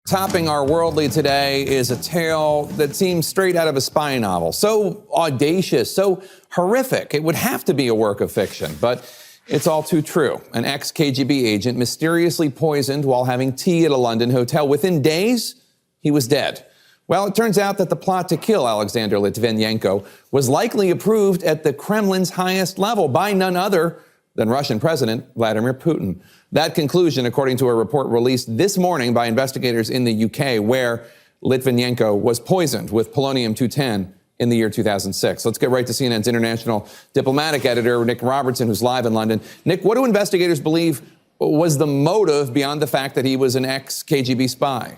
Topping our worldly today is a tale that seems straight out of a spy novel. So audacious, so horrific. It would have to be a work of fiction, but it's all too true. An ex-KGB agent mysteriously poisoned while having tea at a London hotel. Within days, he was dead. Well, it turns out that the plot to kill Alexander Litvinenko was likely approved at the Kremlin's highest level by none other than Russian President Vladimir Putin. That conclusion, according to a report released this morning by investigators in the UK, where Litvinenko was poisoned with polonium-210 in the year 2006. Let's get right to CNN's international diplomatic editor, Nick Robertson, who's live in London. Nick, what do investigators believe was the motive beyond the fact that he was an ex-KGB spy?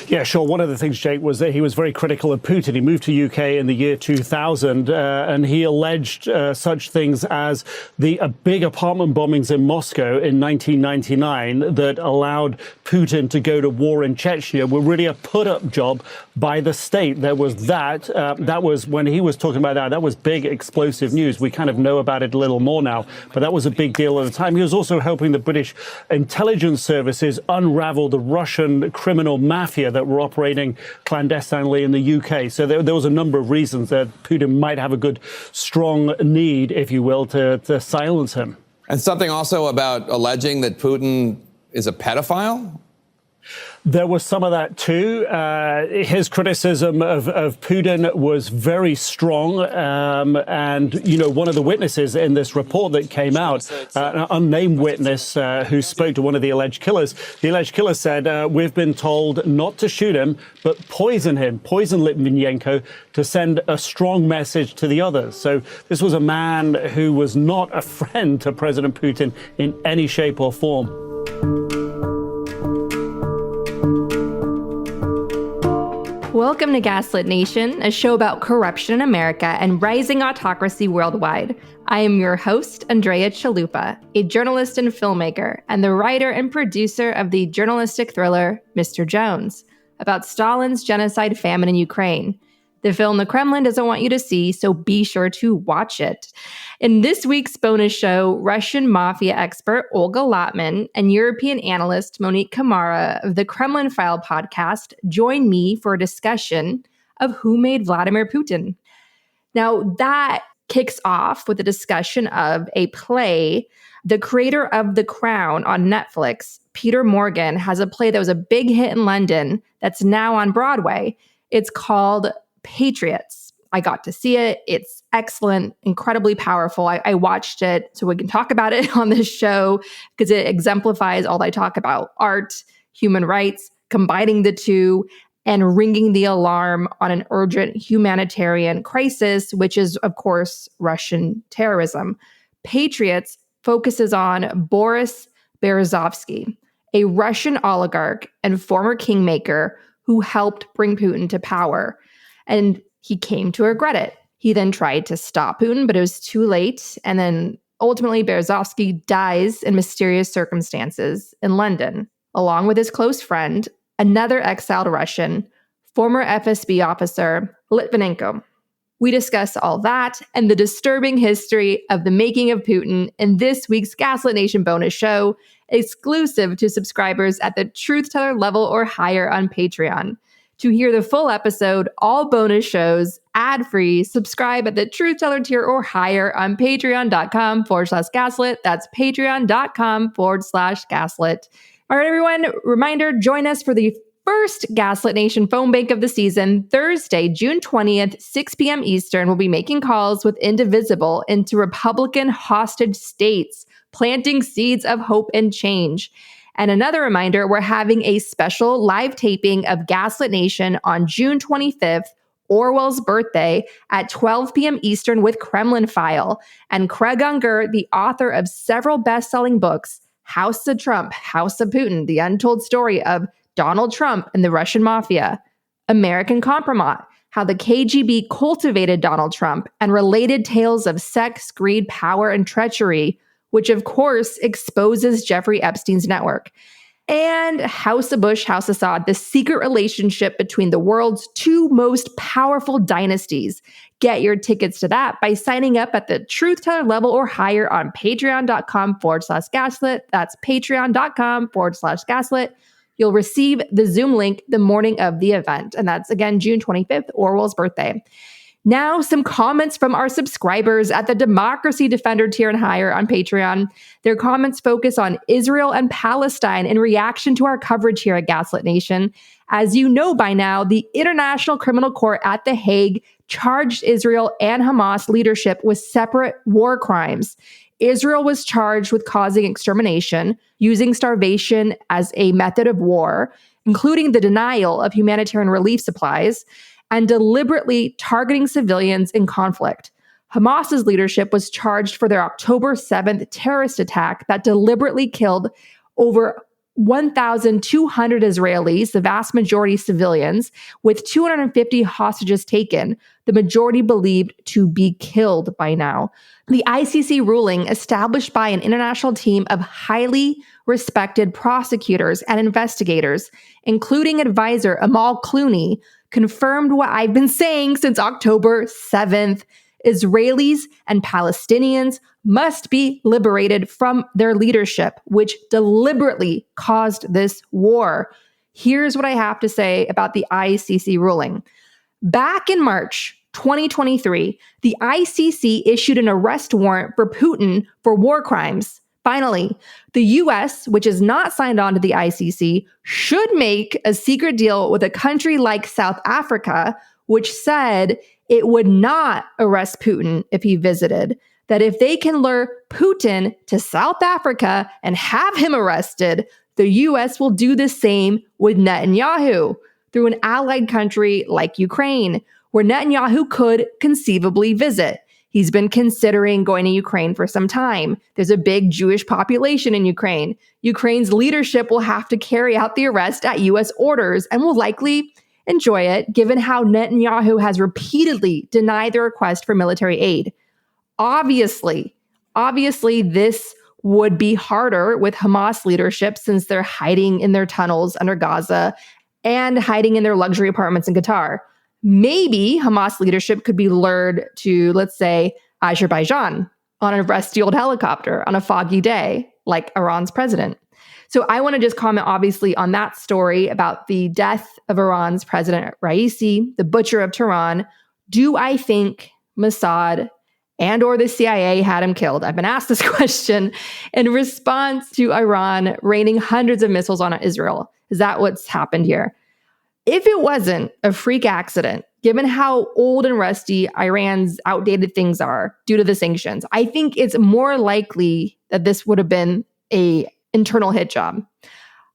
Yeah, sure. One of the things, Jake, was that he was very critical of Putin. He moved to UK in the year 2000, and he alleged such things as the big apartment bombings in Moscow in 1999 that allowed Putin to go to war in Chechnya were really a put-up job by the state. There was that. That was when he was talking about that. That was big, explosive news. We kind of know about it a little more now, but that was a big deal at the time. He was also helping the British intelligence services unravel the Russian criminal mafia that were operating clandestinely in the UK. So there was a number of reasons that Putin might have a good, strong need, if you will, to silence him. And something also about alleging that Putin is a pedophile? There was some of that too. His criticism of Putin was very strong. And, you know, one of the witnesses in this report that came out, an unnamed witness who spoke to one of the alleged killers, the alleged killer said, we've been told not to shoot him, but poison Litvinenko to send a strong message to the others. So this was a man who was not a friend to President Putin in any shape or form. Welcome to Gaslit Nation, a show about corruption in America and rising autocracy worldwide. I am your host, Andrea Chalupa, a journalist and filmmaker, and the writer and producer of the journalistic thriller Mr. Jones, about Stalin's genocide famine in Ukraine. The film the Kremlin doesn't want you to see, so be sure to watch it. In this week's bonus show, Russian mafia expert Olga Lautman and European analyst Monique Camarra of the Kremlin File podcast join me for a discussion of who made Vladimir Putin. Now, that kicks off with a discussion of a play. The creator of The Crown on Netflix, Peter Morgan, has a play that was a big hit in London that's now on Broadway. It's called Patriots. I got to see it. It's excellent, incredibly powerful. I watched it so we can talk about it on this show because it exemplifies all I talk about: art, human rights, combining the two, and ringing the alarm on an urgent humanitarian crisis, which is, of course, Russian terrorism. Patriots focuses on Boris Berezovsky, a Russian oligarch and former kingmaker who helped bring Putin to power. And he came to regret it. He then tried to stop Putin, but it was too late. And then ultimately, Berezovsky dies in mysterious circumstances in London, along with his close friend, another exiled Russian, former FSB officer, Litvinenko. We discuss all that and the disturbing history of the making of Putin in this week's Gaslit Nation bonus show, exclusive to subscribers at the Truth Teller level or higher on Patreon. To hear the full episode, all bonus shows, ad-free, subscribe at the Truth Teller tier or higher on patreon.com/gaslit. That's patreon.com/gaslit. All right, everyone, reminder, join us for the first Gaslit Nation phone bank of the season, Thursday, June 20th, 6 p.m. Eastern. We'll be making calls with Indivisible into Republican hostage states, planting seeds of hope and change. And another reminder, we're having a special live taping of Gaslit Nation on June 25th, Orwell's birthday, at 12 p.m. Eastern with Kremlin File. And Craig Unger, the author of several best-selling books, House of Trump, House of Putin, The Untold Story of Donald Trump and the Russian Mafia, American Compromise, How the KGB Cultivated Donald Trump, and Related Tales of Sex, Greed, Power, and Treachery, which of course exposes Jeffrey Epstein's network. And House of Bush, House of Assad, the secret relationship between the world's two most powerful dynasties. Get your tickets to that by signing up at the Truth Teller level or higher on patreon.com/gaslit. That's patreon.com/gaslit. You'll receive the Zoom link the morning of the event. And that's, again, June 25th, Orwell's birthday. Now, some comments from our subscribers at the Democracy Defender tier and higher on Patreon. Their comments focus on Israel and Palestine in reaction to our coverage here at Gaslit Nation. As you know by now, the International Criminal Court at The Hague charged Israel and Hamas leadership with separate war crimes. Israel was charged with causing extermination, using starvation as a method of war, including the denial of humanitarian relief supplies, and deliberately targeting civilians in conflict. Hamas's leadership was charged for their October 7th terrorist attack that deliberately killed over 1,200 Israelis, the vast majority civilians, with 250 hostages taken, the majority believed to be killed by now. The ICC ruling, established by an international team of highly respected prosecutors and investigators, including advisor Amal Clooney, confirmed what I've been saying since October 7th. Israelis and Palestinians must be liberated from their leadership, which deliberately caused this war. Here's what I have to say about the ICC ruling. Back in March 2023, the ICC issued an arrest warrant for Putin for war crimes. Finally, the US, which is not signed on to the ICC, should make a secret deal with a country like South Africa, which said it would not arrest Putin if he visited, that if they can lure Putin to South Africa and have him arrested, the US will do the same with Netanyahu through an allied country like Ukraine, where Netanyahu could conceivably visit. He's been considering going to Ukraine for some time. There's a big Jewish population in Ukraine. Ukraine's leadership will have to carry out the arrest at US orders and will likely enjoy it, given how Netanyahu has repeatedly denied the request for military aid. Obviously, this would be harder with Hamas leadership since they're hiding in their tunnels under Gaza and hiding in their luxury apartments in Qatar. Maybe Hamas leadership could be lured to, let's say, Azerbaijan on a rusty old helicopter on a foggy day, like Iran's president. So I want to just comment, obviously, on that story about the death of Iran's President Raisi, the butcher of Tehran. Do I think Mossad and or the CIA had him killed? I've been asked this question in response to Iran raining hundreds of missiles on Israel. Is that what's happened here? If it wasn't a freak accident, given how old and rusty Iran's outdated things are due to the sanctions, I think it's more likely that this would have been an internal hit job.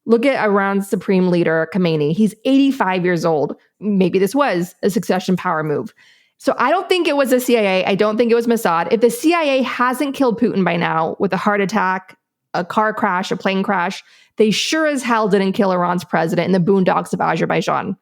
Look at Iran's supreme leader, Khamenei. He's 85 years old. Maybe this was a succession power move. So I don't think it was the CIA. I don't think it was Mossad. If the CIA hasn't killed Putin by now with a heart attack, a car crash, a plane crash, they sure as hell didn't kill Iran's president in the boondocks of Azerbaijan.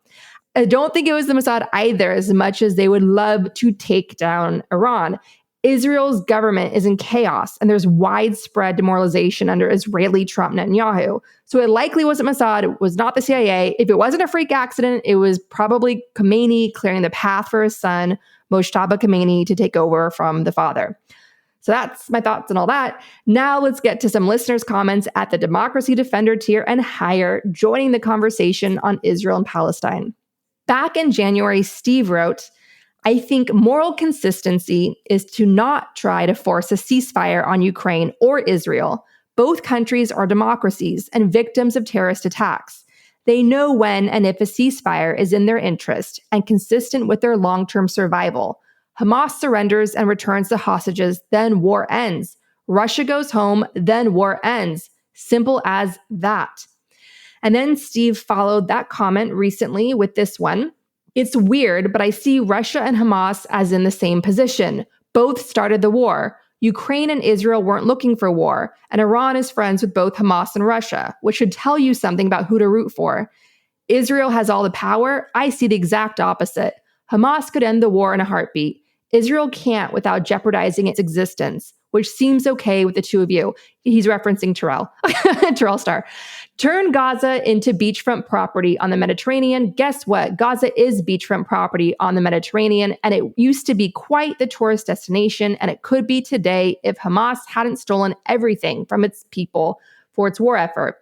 I don't think it was the Mossad either, as much as they would love to take down Iran. Israel's government is in chaos, and there's widespread demoralization under Israeli Trump Netanyahu. So it likely wasn't Mossad. It was not the CIA. If it wasn't a freak accident, it was probably Khamenei clearing the path for his son, Mojtaba Khamenei, to take over from the father. So that's my thoughts on all that. Now let's get to some listeners' comments at the Democracy Defender tier and higher, joining the conversation on Israel and Palestine. Back in January, Steve wrote, I think moral consistency is to not try to force a ceasefire on Ukraine or Israel. Both countries are democracies and victims of terrorist attacks. They know when and if a ceasefire is in their interest and consistent with their long-term survival. Hamas surrenders and returns the hostages, then war ends. Russia goes home, then war ends. Simple as that. And then Steve followed that comment recently with this one. It's weird, but I see Russia and Hamas as in the same position. Both started the war. Ukraine and Israel weren't looking for war, and Iran is friends with both Hamas and Russia, which should tell you something about who to root for. Israel has all the power. I see the exact opposite. Hamas could end the war in a heartbeat. Israel can't without jeopardizing its existence, which seems okay with the two of you. He's referencing Terrell, Terrell Star. Turn Gaza into beachfront property on the Mediterranean. Guess what? Gaza is beachfront property on the Mediterranean, and it used to be quite the tourist destination, and it could be today if Hamas hadn't stolen everything from its people for its war effort.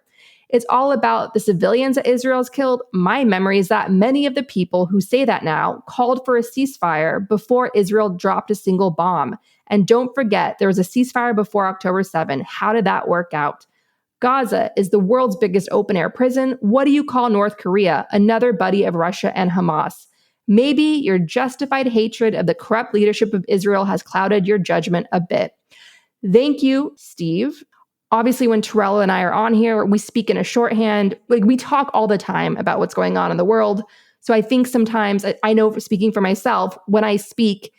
It's all about the civilians that Israel's killed. My memory is that many of the people who say that now called for a ceasefire before Israel dropped a single bomb. And don't forget, there was a ceasefire before October 7. How did that work out? Gaza is the world's biggest open-air prison. What do you call North Korea? Another buddy of Russia and Hamas. Maybe your justified hatred of the corrupt leadership of Israel has clouded your judgment a bit. Thank you, Steve. Obviously, when Terrell and I are on here, we speak in a shorthand. Like, we talk all the time about what's going on in the world. So I think sometimes, I know, speaking for myself, when I speak,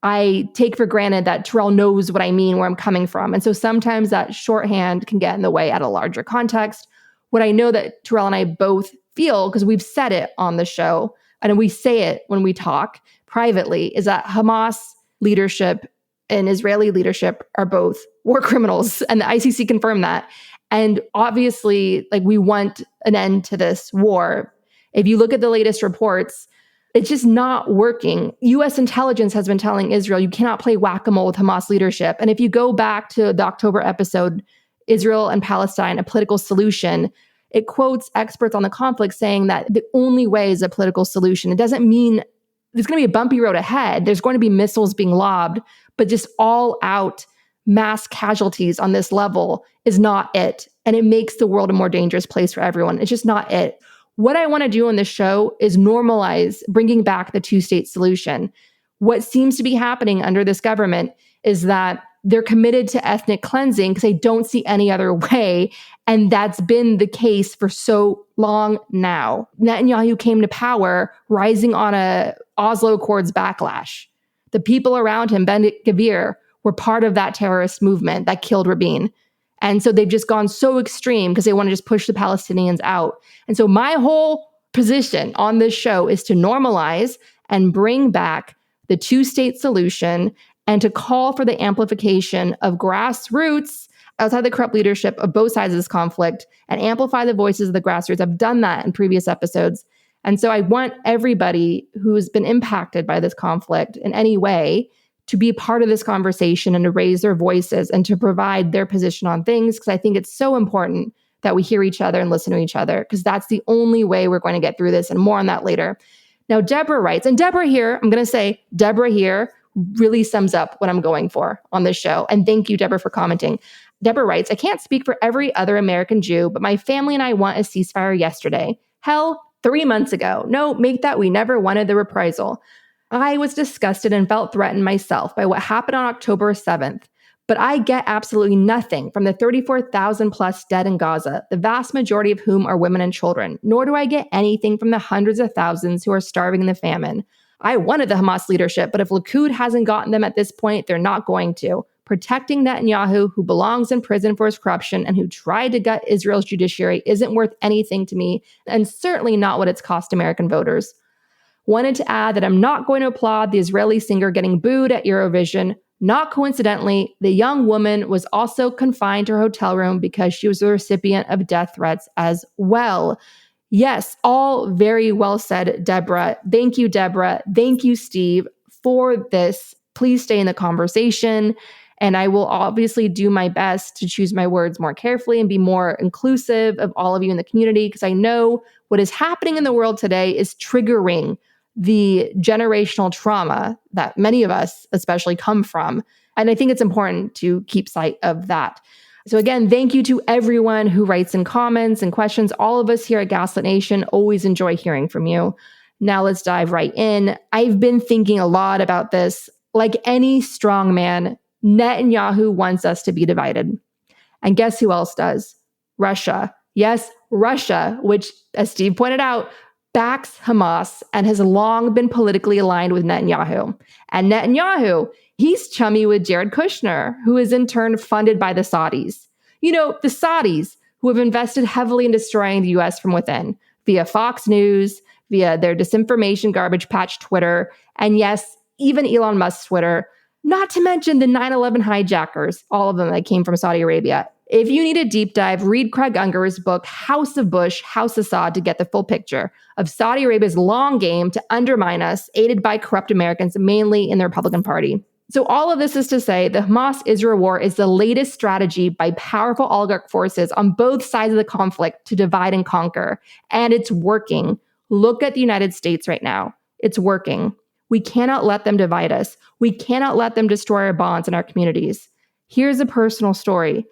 I take for granted that Terrell knows what I mean, where I'm coming from. And so sometimes that shorthand can get in the way at a larger context. What I know that Terrell and I both feel, because we've said it on the show, and we say it when we talk privately, is that Hamas leadership and Israeli leadership are both war criminals, and the ICC confirmed that. And obviously, like, we want an end to this war. If you look at the latest reports, it's just not working. U.S. intelligence has been telling Israel, you cannot play whack-a-mole with Hamas leadership. And if you go back to the October episode, Israel and Palestine, a political solution, it quotes experts on the conflict saying that the only way is a political solution. It doesn't mean there's going to be a bumpy road ahead. There's going to be missiles being lobbed, but just all out mass casualties on this level is not it. And it makes the world a more dangerous place for everyone. It's just not it. What I want to do on this show is normalize bringing back the two-state solution. What seems to be happening under this government is that they're committed to ethnic cleansing because they don't see any other way. And that's been the case for so long now. Netanyahu came to power rising on a Oslo Accords backlash. The people around him, Ben Gvir, were part of that terrorist movement that killed Rabin. And so they've just gone so extreme because they want to just push the Palestinians out. And so my whole position on this show is to normalize and bring back the two-state solution and to call for the amplification of grassroots outside the corrupt leadership of both sides of this conflict and amplify the voices of the grassroots. I've done that in previous episodes. And so I want everybody who's been impacted by this conflict in any way to be part of this conversation and to raise their voices and to provide their position on things, because I think it's so important that we hear each other and listen to each other, because that's the only way we're going to get through this, and more on that later. Now, Deborah writes, and Deborah here, I'm going to say Deborah here really sums up what I'm going for on this show. And thank you, Deborah, for commenting. Deborah writes, I can't speak for every other American Jew, but my family and I want a ceasefire yesterday. Hell, 3 months ago. No, make that we never wanted the reprisal. I was disgusted and felt threatened myself by what happened on October 7th, but I get absolutely nothing from the 34,000 plus dead in Gaza, the vast majority of whom are women and children, nor do I get anything from the hundreds of thousands who are starving in the famine. I wanted the Hamas leadership, but if Likud hasn't gotten them at this point, they're not going to. Protecting Netanyahu, who belongs in prison for his corruption and who tried to gut Israel's judiciary, isn't worth anything to me, and certainly not what it's cost American voters. Wanted to add that I'm not going to applaud the Israeli singer getting booed at Eurovision. Not coincidentally, the young woman was also confined to her hotel room because she was the recipient of death threats as well. Yes, all very well said, Deborah. Thank you, Deborah. Thank you, Steve, for this. Please stay in the conversation. And I will obviously do my best to choose my words more carefully and be more inclusive of all of you in the community, because I know what is happening in the world today is triggering the generational trauma that many of us especially come from. And I think it's important to keep sight of that. So again, thank you to everyone who writes in comments and questions. All of us here at Gaslit Nation always enjoy hearing from you. Now let's dive right in. I've been thinking a lot about this. Like any strong man, Netanyahu wants us to be divided. And guess who else does? Russia. Yes, Russia, which, as Steve pointed out, backs Hamas and has long been politically aligned with Netanyahu. And Netanyahu, he's chummy with Jared Kushner, who is in turn funded by the Saudis. You know, the Saudis, who have invested heavily in destroying the US from within, via Fox News, via their disinformation garbage patch Twitter, and yes, even Elon Musk's Twitter, not to mention the 9/11 hijackers, all of them that came from Saudi Arabia. If you need a deep dive, read Craig Unger's book, House of Bush, House Assad, to get the full picture of Saudi Arabia's long game to undermine us, aided by corrupt Americans, mainly in the Republican Party. So all of this is to say the Hamas-Israel war is the latest strategy by powerful oligarch forces on both sides of the conflict to divide and conquer. And it's working. Look at the United States right now. It's working. We cannot let them divide us. We cannot let them destroy our bonds and our communities. Here's a personal story.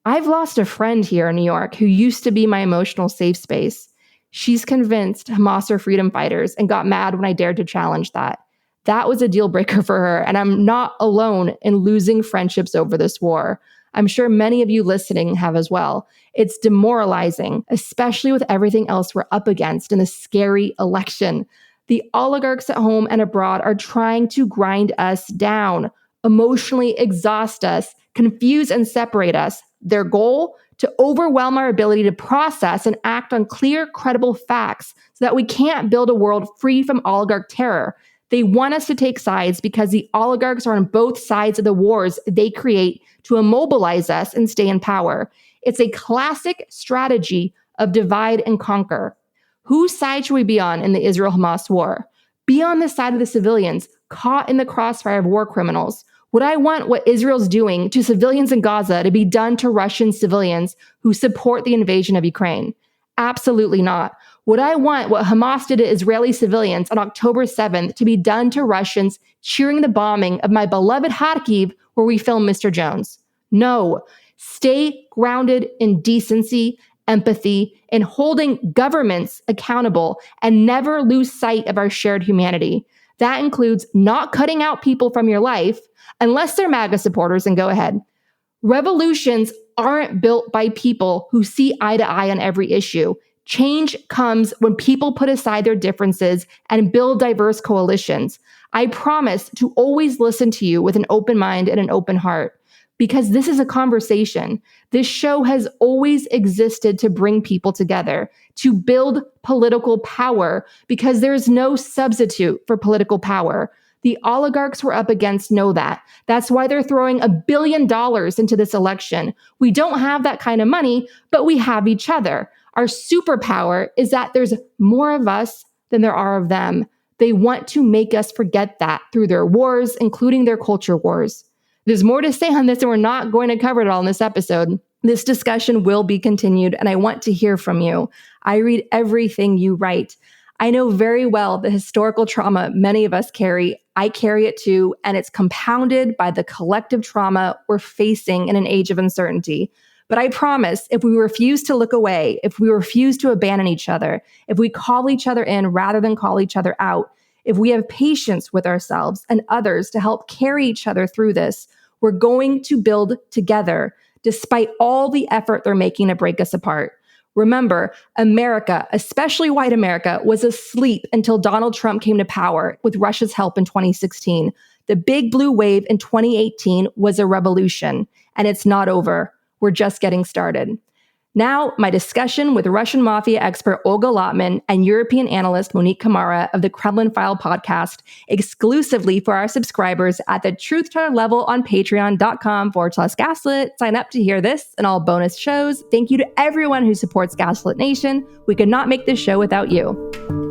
I've lost a friend here in New York who used to be my emotional safe space. She's convinced Hamas are freedom fighters and got mad when I dared to challenge that. That was a deal breaker for her, and I'm not alone in losing friendships over this war. I'm sure many of you listening have as well. It's demoralizing, especially with everything else we're up against in this scary election. The oligarchs at home and abroad are trying to grind us down, emotionally exhaust us, confuse and separate us. Their goal? To overwhelm our ability to process and act on clear, credible facts so that we can't build a world free from oligarch terror. They want us to take sides because the oligarchs are on both sides of the wars they create to immobilize us and stay in power. It's a classic strategy of divide and conquer. Whose side should we be on in the Israel-Hamas war? Be on the side of the civilians caught in the crossfire of war criminals. Would I want what Israel's doing to civilians in Gaza to be done to Russian civilians who support the invasion of Ukraine? Absolutely not. Would I want what Hamas did to Israeli civilians on October 7th to be done to Russians cheering the bombing of my beloved Kharkiv where we filmed Mr. Jones? No. Stay grounded in decency, empathy, and holding governments accountable, and never lose sight of our shared humanity. That includes not cutting out people from your life, unless they're MAGA supporters, and go ahead. Revolutions aren't built by people who see eye to eye on every issue. Change comes when people put aside their differences and build diverse coalitions. I promise to always listen to you with an open mind and an open heart, because this is a conversation. This show has always existed to bring people together, to build political power, because there's no substitute for political power. The oligarchs we're up against know that. That's why they're throwing $1 billion into this election. We don't have that kind of money, but we have each other. Our superpower is that there's more of us than there are of them. They want to make us forget that through their wars, including their culture wars. There's more to say on this, and we're not going to cover it all in this episode. This discussion will be continued, and I want to hear from you. I read everything you write. I know very well the historical trauma many of us carry. I carry it too, and it's compounded by the collective trauma we're facing in an age of uncertainty. But I promise, if we refuse to look away, if we refuse to abandon each other, if we call each other in rather than call each other out, if we have patience with ourselves and others to help carry each other through this, we're going to build together, despite all the effort they're making to break us apart. Remember, America, especially white America, was asleep until Donald Trump came to power with Russia's help in 2016. The big blue wave in 2018 was a revolution, and it's not over. We're just getting started. Now, my discussion with Russian mafia expert Olga Lautman and European analyst Monique Camarra of the Kremlin File podcast, exclusively for our subscribers at the Truth Teller level on patreon.com/gaslit. Sign up to hear this and all bonus shows. Thank you to everyone who supports Gaslit Nation. We could not make this show without you.